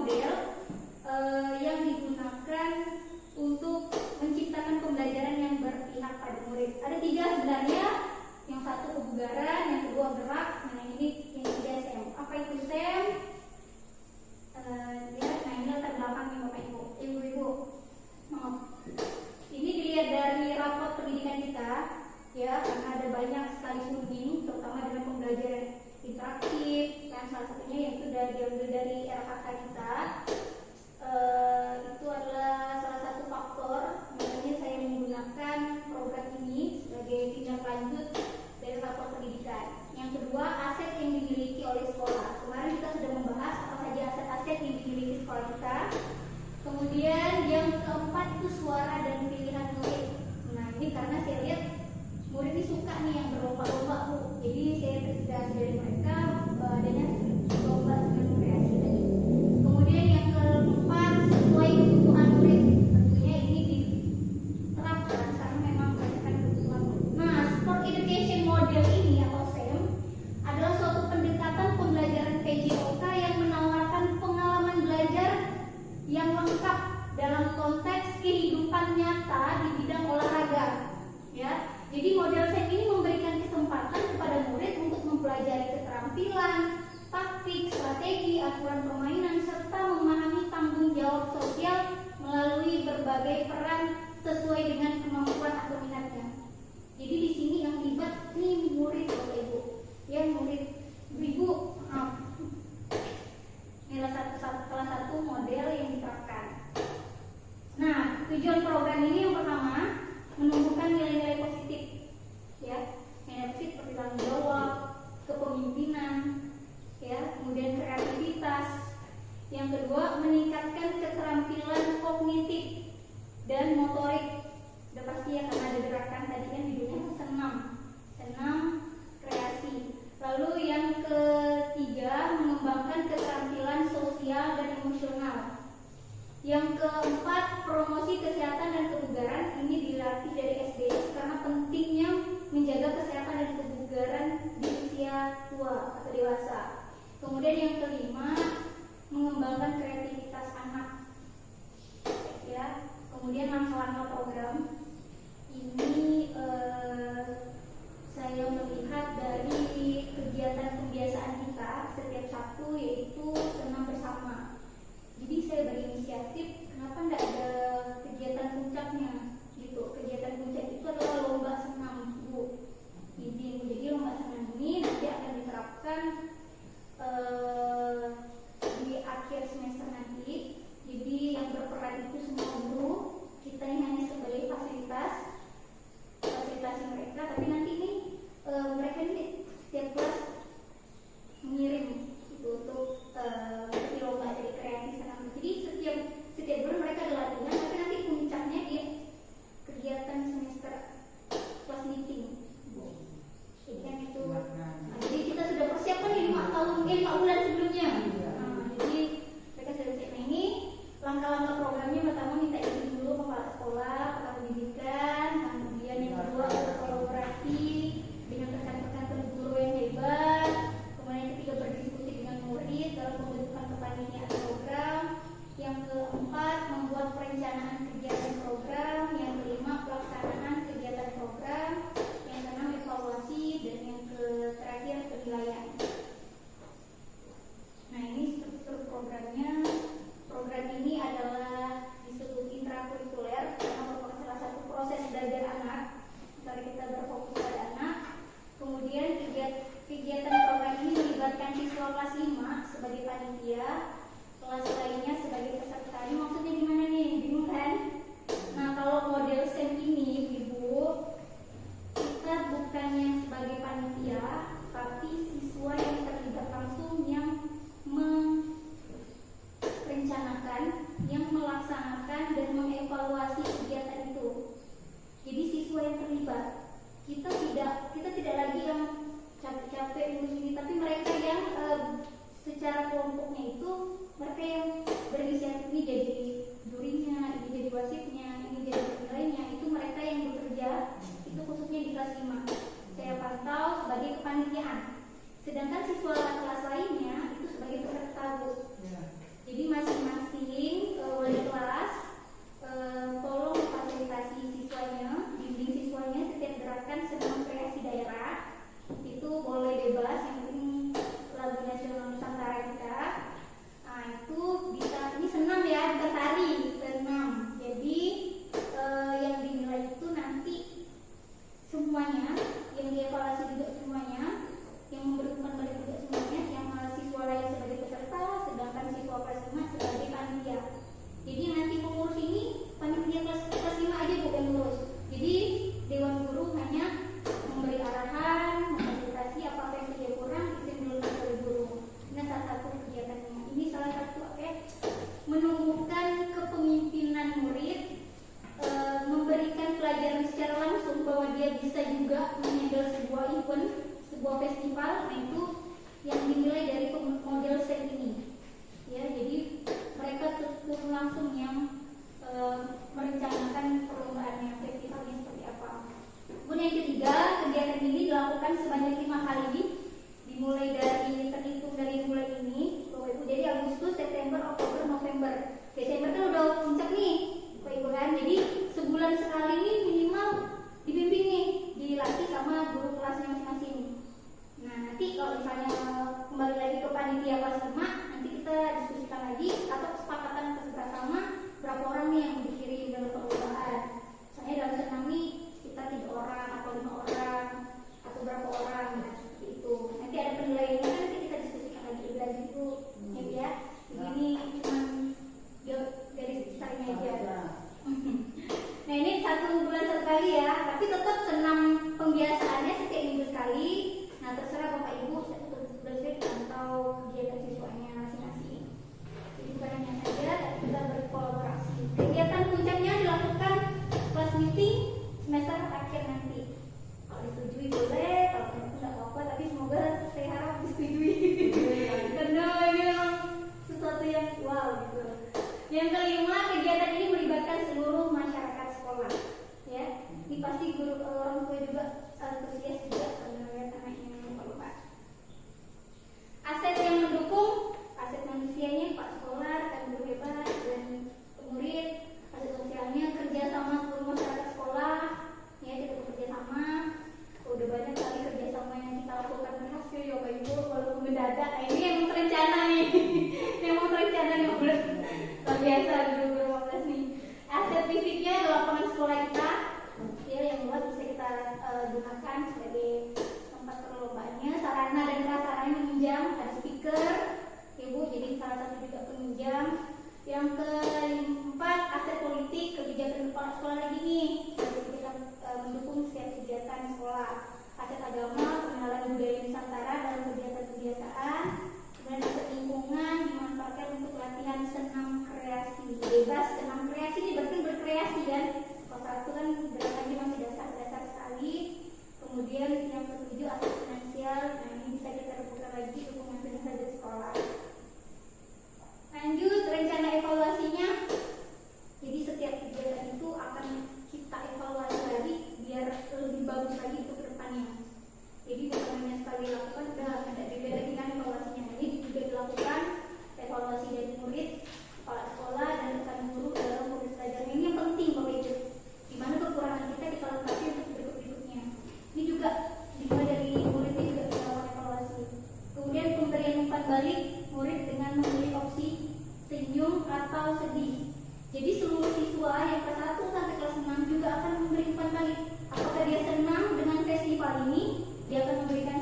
model yang digunakan untuk menciptakan pembelajaran yang berpihak pada murid. Ada 3 sebenarnya, yang satu kebugaran, yang kedua gerak, nah ini yang 3 SEM. Apa itu SEM? Nah ini latar belakangnya Bapak Ibu. Maaf. Ini dilihat dari raport pendidikan kita, ya, karena ada banyak sekali funding, terutama dengan pembelajaran interaktif, yang salah satunya yaitu diambil dari RHK kita. Itu adalah salah satu faktor, makanya saya menggunakan program ini sebagai tindak lanjut dari raport pendidikan. Yang kedua, aset yang dimiliki oleh sekolah. Kemarin kita sudah membahas apa saja aset-aset yang dimiliki sekolah kita. Kemudian yang keempat itu suara dan pilihan murid. Nah ini karena saya lihat murid ini suka nih yang berlomba-lomba Bu. Jadi saya terinspirasi dari mereka adanya lomba dengan kreasi tadi. Kemudian yang keempat, sesuai kebutuhan murid. Tentunya ini diterapkan karena memang berdasarkan kebutuhan murid. Nah, sport education model ini atau SEM adalah suatu pendekatan pembelajaran PJOK yang menawarkan pengalaman belajar yang lengkap dalam konteks kehidupan nyata di bidang olahraga. Ya, jadi model SEM ini memberikan kesempatan kepada murid untuk mempelajari keterampilan, taktik, strategi, aturan permainan, serta memahami tanggung jawab sosial melalui berbagai peran sesuai dengan kemampuan atau minatnya. Jadi di sini yang libat nih murid Bapak Ibu, ya murid Ibu, maaf. Ini salah satu model yang diterapkan. Nah, tujuan program ini yang pertama menumbuhkan nilai-nilai positif, ya, nilai positif seperti tanggung jawab, kepemimpinan, ya, kemudian kreativitas. Yang kedua, meningkatkan keterampilan kognitif dan motorik. Udah pasti ya karena ada gerakan tadi kan judulnya senam kreasi. Lalu yang ketiga, mengembangkan keterampilan sosial dan emosional. Yang keempat, promosi kesehatan dan kebugaran. Ini dilatih dari SD karena pentingnya menjaga kesehatan dan kebugaran di usia tua atau dewasa. Kemudian yang kelima, mengembangkan kreativitas anak. Ya, kemudian langkah-langkah program ini saya melihat dari kegiatan pembiasaan kita setiap Sabtu, yaitu senam bersama. Jadi saya berinisiatif, kenapa tidak ada kegiatan puncaknya gitu. Kegiatan puncak itu adalah lomba senam Bu. Jadi lomba senam ini nanti akan diterapkan di akhir semester nanti. Jadi yang berperan itu semua guru. Kita ini hanya sebagai fasilitasi mereka, tapi nanti ini mereka ini setiap kelas mengirim gitu, untuk mengikuti lomba dari kreasi senam. Jadi setiap bulan mereka ada latihan, tapi nanti puncaknya dia kegiatan semester kelas meeting. Jadi kan itu. Nah, jadi kita sudah persiapkan nih 4 bulan sebelumnya. Jadi mereka sudah siap. Nah, ini langkah-langkah programnya pertama minta izin dulu kepala sekolah, kepala pendidikan, kemudian yang kedua berkolaborasi dengan rekan-rekan guru yang hebat, kemudian yang ketiga berdiskusi dengan murid dalam pembentukan kepanitiaan program, yang keempat membuat perencanaan kegiatan program, yang kelima pelaksanaan kegiatan program, yang keenam evaluasi, dan yang terakhir penilaian. Nah ini struktur programnya. Program ini adalah disebut intrakurikuler karena merupakan salah satu proses belajar anak. Mari kita berfokus pada anak. Kemudian kegiatan program ini melibatkan siswa kelas 5 sebagai panitia, kelas lainnya sebagai peserta. Ini maksudnya gimana nih? Bingung kan? Nah kalau model SEM ini Ibu, kita bukannya sebagai panitia, tapi siswa yang terlibat langsung yang merencanakan, yang melaksanakan dan mengevaluasi kegiatan itu. Jadi siswa yang terlibat. Kita tidak lagi yang capek-capek ngurus ini, tapi mereka yang secara kelompoknya itu mereka yang berinisiatif, ini jadi jurinya, ini jadi wasitnya, ini jadi penilainya. Itu mereka yang bekerja, itu khususnya di kelas 5. Saya pantau sebagai kepanitiaan. Sedangkan siswa kelas lainnya itu sebagai peserta Bu. Jadi masih sebuah festival, nah itu yang dimulai dari model set ini. Ya, jadi mereka turun langsung yang merencanakan perlombaannya, festivalnya seperti apa. Kemudian yang ketiga, kegiatan ini dilakukan sebanyak 5 kali, dimulai dari terhitung dari bulan ini, Bapak Ibu. Jadi Agustus, September, Oktober, November, Desember kan udah puncak nih, Bapak Ibu kan. Jadi sebulan sekali ini minimal dibimbing nih, dilatih sama guru kelasnya masing-masing. Nah nanti kalau misalnya kembali lagi ke panitia kelas 5, nanti kita diskusikan lagi atau kesepakatan bersama berapa orang nih yang dikirim dalam perlombaan. Misalnya dalam senam nih kita 3 orang atau 5 orang atau berapa orang, nah seperti itu. Nanti ada penilaiannya, nanti kita diskusikan lagi itu ya. Ini cuma dari sekitarnya aja. Nah ini 1 bulan sekali ya, tapi tetap senam pembiasaannya setiap minggu sekali. Nah terserah Bapak Ibu berarti atau kegiatan siswanya masing-masing. Jadi bukan hanya saja, tapi kita berkolaborasi. Kegiatan puncaknya dilakukan kelas meeting semester akhir nanti. Kalau disetujui boleh, kalau tidak apa-apa, tapi semoga saya harap disetujui. Karena ini memang sesuatu yang wow gitu. Yang kelima, kegiatan ini melibatkan seluruh masyarakat sekolah. Ya, ini pasti guru orang tua juga antusias juga melihat anaknya berlomba. Aset yang mendukung, aset manusianya, Pak Sekolah, rekan guru hebat dan murid. Aset sosialnya kerjasama seluruh masyarakat sekolah. Ya, kita bekerja sama. Udah banyak kali kerjasama yang kita lakukan berhasil ya Bapak Ibu, walaupun mendadak. Nah, ini yang terencana nih, yang mau terencana nih bulan luar biasa 2015 nih. Aset fisiknya adalah lapangan sekolah kita, ya yang luas bisa kita gunakan sebagai tempat perlombaannya. Sarana dan prasarana meminjam, ada speaker, Ibu, jadi salah satu juga peminjam. Yang keempat, aset politik, kebijakan kepala sekolah lagi nih, jadi kita mendukung setiap kegiatan sekolah. Aset agama, pengenalan budaya Nusantara dalam kegiatan kebiasaan. Dan aset lingkungan dimanfaatkan untuk latihan senam kreasi. Bebas senam kreasi ini berarti berkreasi kan. Kalau satu kan gerakannya masih dasar-dasar sekali. Kemudian yang ketujuh, aset finansial. Nah ini bisa kita lakukan lagi dukungan finansial dari sekolah. Lanjut, rencana evaluasinya. Jadi setiap kegiatan itu akan kita evaluasi lagi biar lebih bagus lagi untuk kedepannya. Jadi bukan hanya sekali lakukan udah ada beda dengan evaluasinya. Ini juga dilakukan evaluasi dari murid, kepala sekolah dan rekan guru dalam proses belajar. Ini yang penting Bapak Ibu. Di mana kekurangan kita lengkapi untuk berikutnya. Ini juga dimulai dari murid ini juga dilakukan evaluasi. Kemudian pemberian umpan balik murid dengan memilih opsi senyum atau sedih. Jadi seluruh siswa yang kelas 1 sampai kelas 6 juga akan memberi umpan balik. Apakah dia senang dengan festival ini? Dia akan memberikan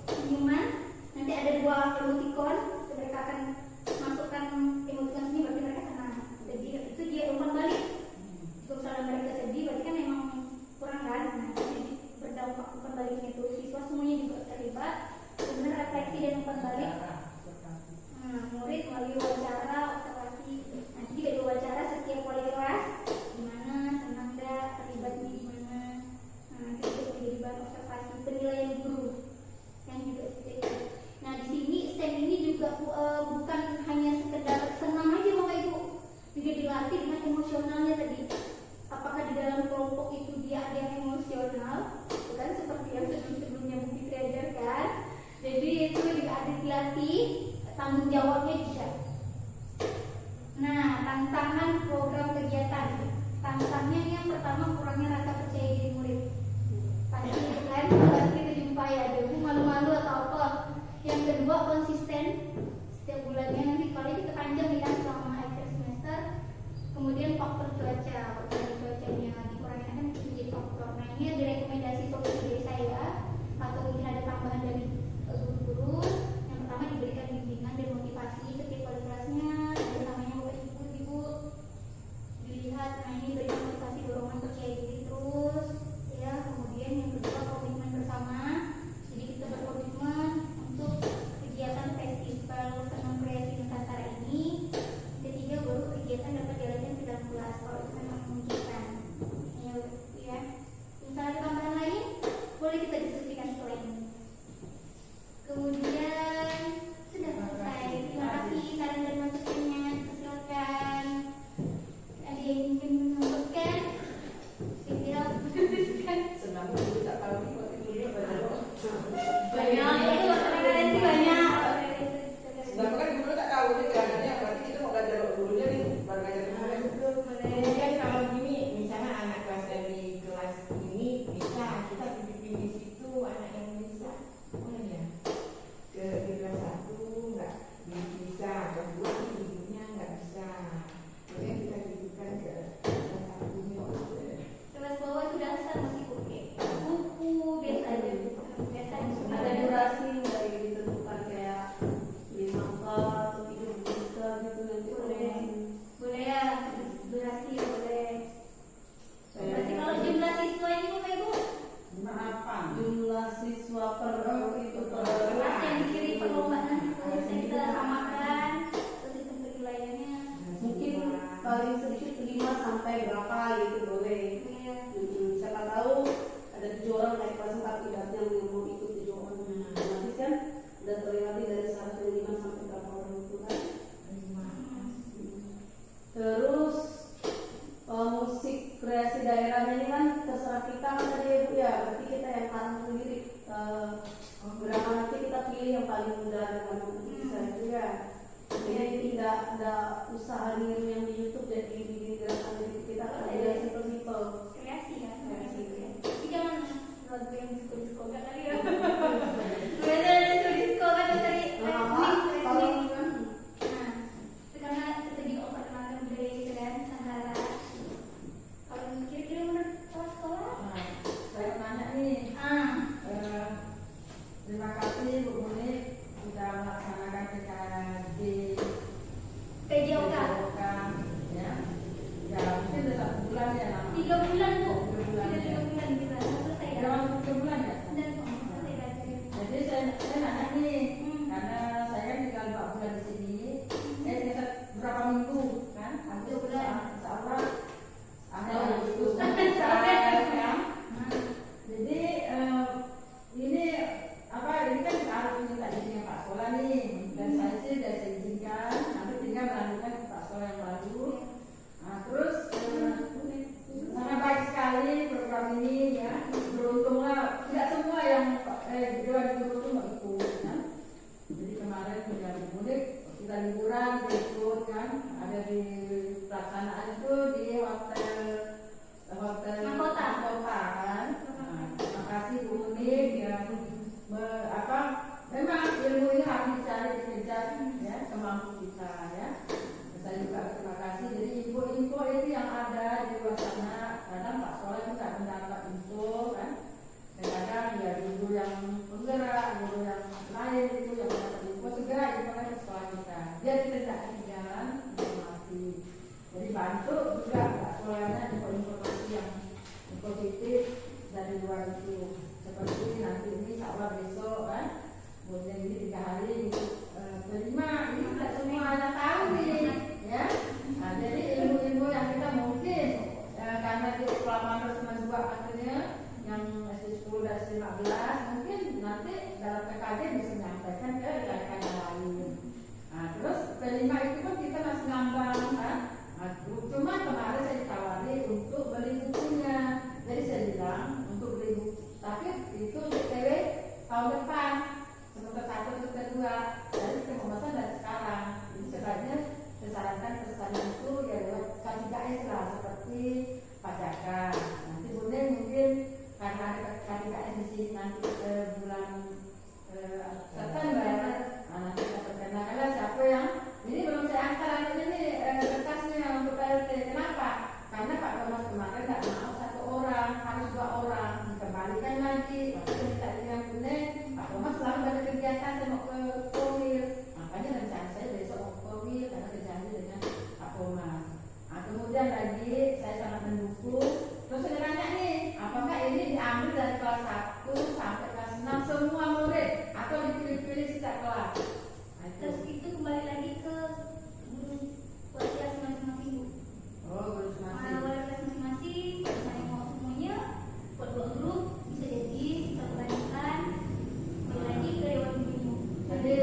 senyuman. Nanti ada 2 emoticon. Mereka akan masukkan emoticon ini berarti mereka senang. Sedih itu dia umpan balik. Kalau misalnya mereka sedih berarti kan memang kurang kan. Nah jadi berdampak umpan baliknya itu siswa semuanya juga terlibat. Kemudian refleksi dan umpan balik. Murid melalui wawancara, observasi. Nanti juga diwawancara setiap wali kelas. Gimana, senang gak, terlibatnya gimana. Nanti juga menjadi bahan observasi penilaian guru yang juga seperti itu. Nah di sini STEM ini juga bukan hanya sekedar senang aja Bapak Ibu, juga dilatih dengan emosionalnya tadi. Apakah di dalam kelompok itu dia ada yang emosional, bukan seperti yang sebelum-sebelumnya Bu Fitri ajarkan. Jadi itu juga ada dilatih, tanggung jawabnya juga. Nah tantangan program kegiatan, tantangannya yang pertama kurangnya rasa percaya diri murid. Pasti itu kan, pasti kita jumpa ya, jadi malu-malu atau apa. Yang kedua konsisten, setiap bulannya nanti kalau kita panjang ya selama akhir semester. Kemudian faktor cuaca, cuacanya dikurangi kan itu menjadi faktor. Nah ini ada rekomendasi solusi dari saya atau mungkin ada tambahan dari guru-guru. Yang pertama diberikan bimbingan dan motivasi setiap wali kelasnya, bersamanya Bapak Ibu dilihat. Nah ini berikan motivasi dorongan percaya diri terus ya. Kemudian yang kedua komitmen bersama. Jadi kita berkomitmen untuk kegiatan festival senam kreasi Nusantara ini gitu boleh. Iya. Siapa tahu ada 7 orang naik kelas 4 ibaratnya yang mau ikut 7 orang. Nanti kan udah terlewati dari 105 sampai berapa orang itu kan. Terus musik kreasi daerahnya ini kan terserah kita kan tadi ya Bu ya, berarti kita yang harus sendiri berapa nanti kita pilih yang paling mudah dengan bisa itu ya. Jadi tidak ada usaha niru yang di YouTube jadi bikin gerakan dari kita kan ada simpel-simpel Kreasi ya. kreasi ya. Tapi jangan lagu yang disco kan kali ya. Beda disco kan dari trending. Nah, karena kita juga memperkenalkan budaya itu kan Nusantara. Kalau kira-kira menurut sekolah? Saya nanya nih, terima kasih Bu Muni sudah melaksanakan PKD PJOK. ya. Ya mungkin sudah 1 bulan ya. 3 bulan Bu. 3 bulan. Sudah 3 bulan kita selesai. Sudah masuk 3 bulan ya. Dan selesai belajar. Jadi saya nanya nih, karena saya kan tinggal 4 bulan di sini, kita berapa minggu kan? Hampir 2 bulan. seorang Tahu. Agustus kan? Jadi ini apa? Ini kan harus minta izinnya Pak Sekolah nih, dan saya sih sudah saya izinkan. Nanti tinggal melanjutkan ke Pak Sekolah yang baru. Nah, terus sangat baik sekali program ini ya. Beruntunglah tidak semua yang jual di guru itu mau ikut kan. Jadi kemarin sudah mudik, kita liburan ikut kan. Ada di pelaksanaan itu di hotel Mahkota kan. Nah, terima kasih Bu Unik yang memang ilmu ini harus dicari dikejar ya semampu kita ya. Saya juga terima kasih. Jadi info-info itu yang ada di luar sana, kadang Pak Sekolah itu nggak mendapat info kan. Kadang ya guru yang penggerak, guru yang lain itu yang mendapat info segera infokan ke sekolah kita. Biar kita tidak ketinggalan informasi. Jadi bantu juga Pak Sekolahnya info-informasi yang positif dari luar itu. Seperti nanti ini insya Allah besok kan, kemudian ini 3 hari kelima ini tidak semuanya tahu nih ya. Nah, jadi ilmu-ilmu yang kita mungkin karena di sekolah mandor cuma 2 akhirnya yang SD 10 dan SD 15 mungkin nanti dalam PKD bisa menyampaikan ke rekan-rekan yang lain. Nah, terus kelima itu kan kita masih ngambang kan. Nah, cuma kemarin saya ditawari untuk beli bukunya. Jadi saya bilang untuk beli buku, tapi itu untuk TW tahun depan semester 1 semester 2. Jadi pembahasan dari sekarang. Jadi sebaiknya saya sarankan pesan itu ya lewat K3S lah seperti pajakan. Nanti Bunda mungkin karena ada K3S di sini nanti bulan September. Nah, nanti kita perkenalkan siapa yang ini belum saya angkat nanti ini kertasnya untuk PLT. Kenapa? Karena Pak Thomas kemarin nggak mau 1 orang, harus 2 orang. Dikembalikan lagi. Waktu kita dengan Bunda, Pak Thomas selalu ada kegiatan saya mau ke Kowil. Makanya rencana saya besok mau ke Kowil karena berjanji dengan Pak Thomas. Nah, kemudian lagi saya sangat mendukung. Terus saya nanya nih, apakah ini diambil dari kelas 1 sampai kelas 6 semua murid atau dipilih-pilih setiap kelas? Nah, Terus itu kembali lagi ke guru kelas masing-masing Bu. oh, belum masih. Wali kelas masing-masing, saya mau semuanya buat 2 grup bisa jadi kita bandingkan kembali lagi ke dewan guru. Jadi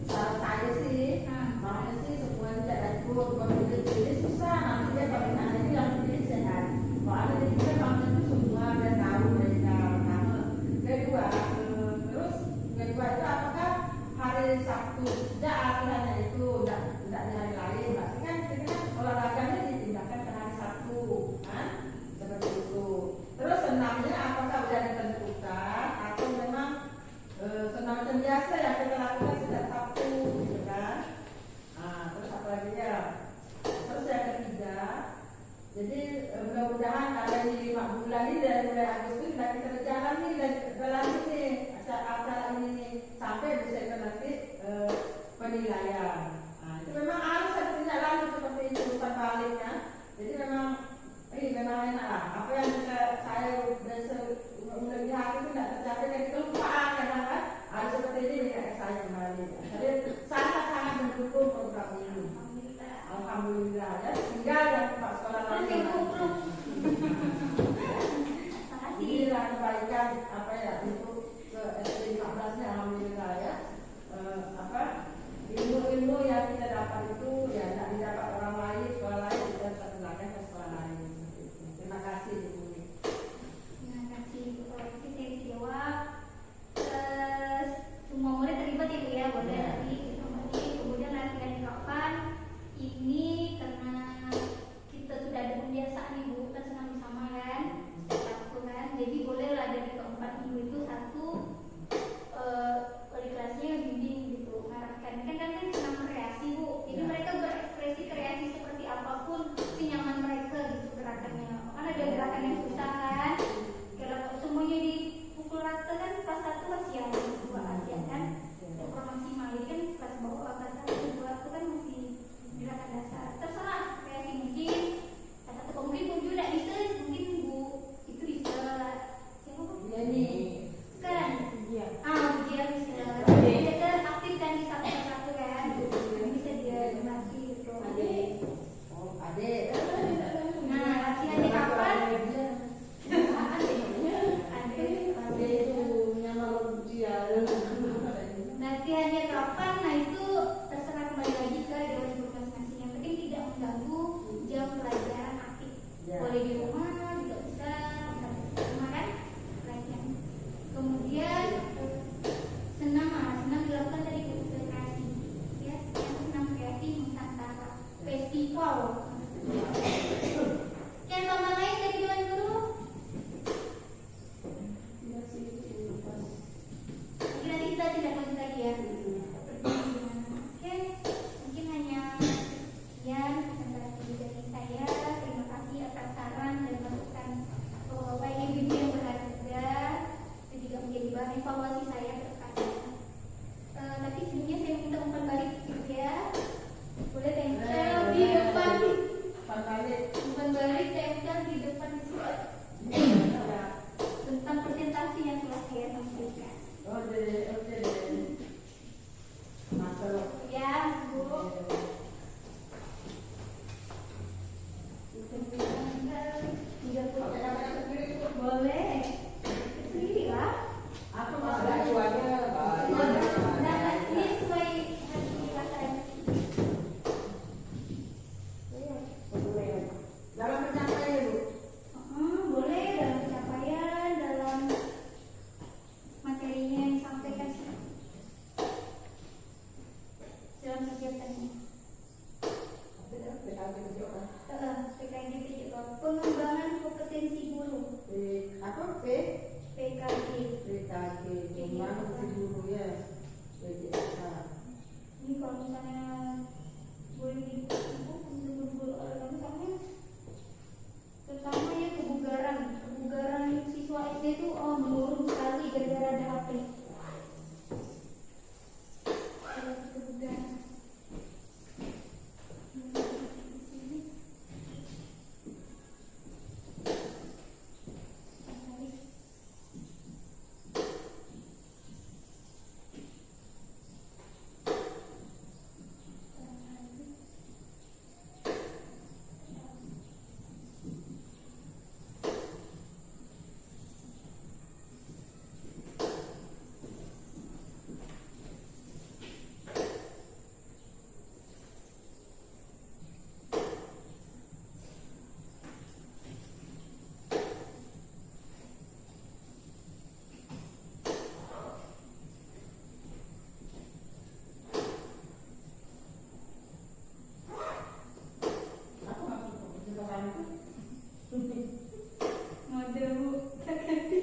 saran saya sih, maunya sih semuanya tidak ikut. Kalau pilih susah, nanti dia bagaimana itu yang pilih sehat. Kalau ada di kita bangsa itu semua dia tahu mereka pertama. Terus kedua itu apakah hari Sabtu tidak aturannya itu tidak di hari lain, berarti kan kita kan olahraganya dipindahkan ke hari Sabtu, kan? Seperti itu. Terus senamnya apakah sudah ditentukan atau memang senam biasa yang kita lakukan sejak Sabtu, gitu kan? Nah, terus apa lagi ya? Terus yang ketiga, jadi mudah-mudahan ada di 5 bulan ini dari mulai Agustus sudah kita berjalan nih dalam ini acara ini nih sampai bisa kita nanti penilaian. Nah, itu memang harus ada tindak lanjut seperti itu bukan balik ya. Jadi memang enak lah. Apa yang saya udah lihat itu tidak tercapai dari kelupaan kan? Harus seperti ini kayak saya kembali. Jadi sangat-sangat mendukung program ini. Alhamdulillah ya. Tinggal yang Pak Sekolah Terus yang grup sudah Bu, tak ganti.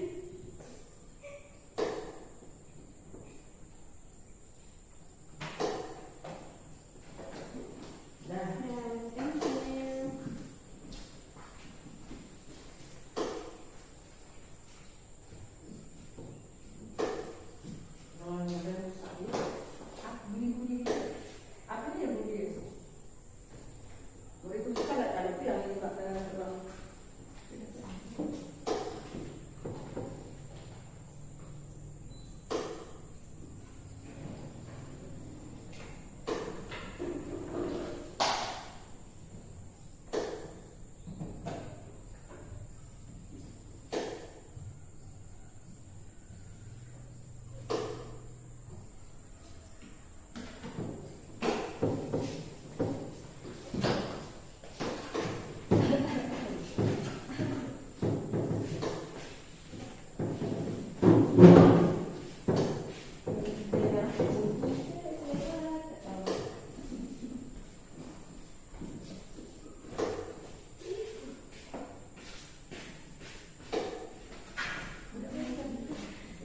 Nah, Thank you. kalau ada rusak ya, bunyi-bunyi apa nih yang bunyi? Kalau itu suka nggak ada itu yang nggak terang.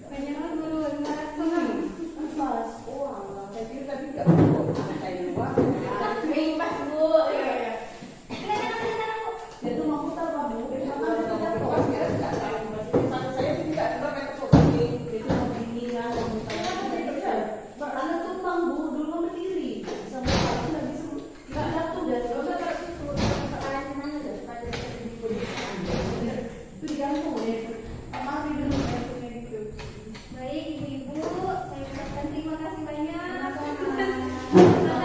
Banyak dulu maraton. Pas, wah, Saya kira tadi nggak mau saya luar. pas Bu. Iya, iya. Silakan ambil sana Bu. Dia tuh mau putar Pak Bu. Dia Kalau mau mau putar ke kok. kelas kira nggak tahu masih saya tidak coba kayak kok begini. Dia tuh mau bimbingan, mau putar. Karena tumpang Bu, dulu kan berdiri. Sampai pagi nggak bisa. Nggak jatuh dan Kalau saya taruh situ, sekarang di mana ya? Saya di sini. itu digantung ya. Sama di dulu ya, gitu. Baik ibu-ibu, saya ucapkan terima kasih banyak. Sama-sama.